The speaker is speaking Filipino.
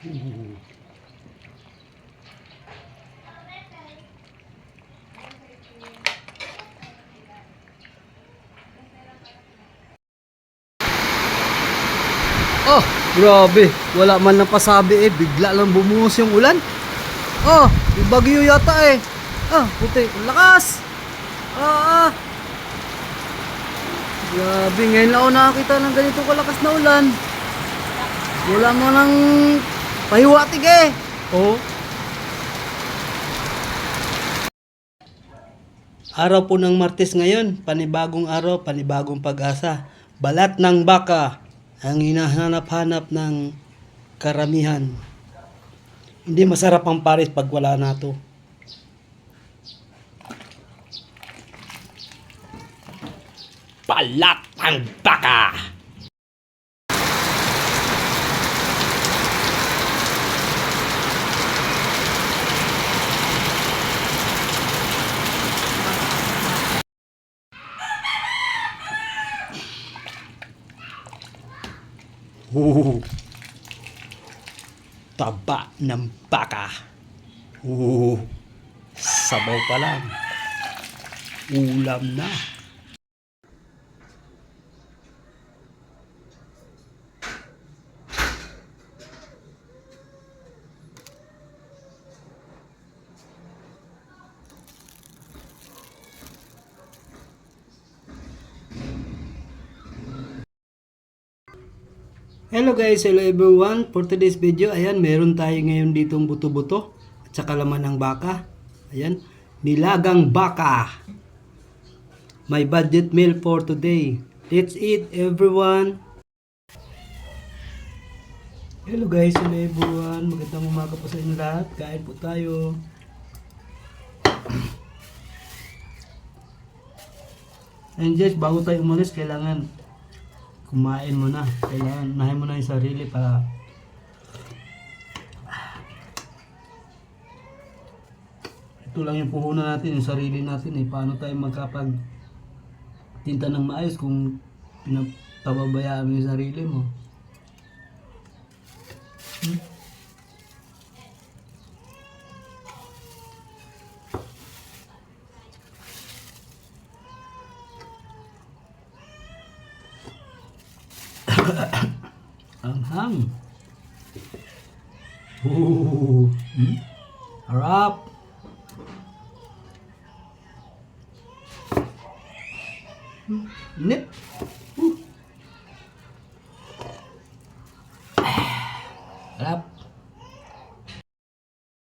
Oh, grabe. Wala man napasabi bigla lang bumuhos yung ulan. Oh, yung bagyo yata puti. Ang lakas. Ah. Grabe, ngayon lang ako nakakita ng ganito kalakas na ulan. Wala mo nang pahiwatig Oh. Araw po ng Martes ngayon, panibagong araw, panibagong pag-asa. Balat ng baka ang hinahanap-hanap ng karamihan. Hindi masarap ang pares pag wala na to. Balat ng baka. Taba ng baka. Sabaw pa lang. Ulam na. Hello guys, hello everyone. For today's video, ayan, meron tayo ngayon ditong buto-buto at saka laman ng baka. Ayan, nilagang baka. My budget meal for today. Let's eat everyone. Hello guys, hello everyone. Magandang umaga po sa inyo lahat. Kain po tayo. And guys, bago tayo umalis, kailangan kumain mo na. Kailangan unahin mo na yung sarili para ito lang yung puhunan natin, yung sarili natin paano tayo magkapag tinta ng maayos kung pinapabayaan mo yung sarili mo. Anghang. Harap. Init. Harap.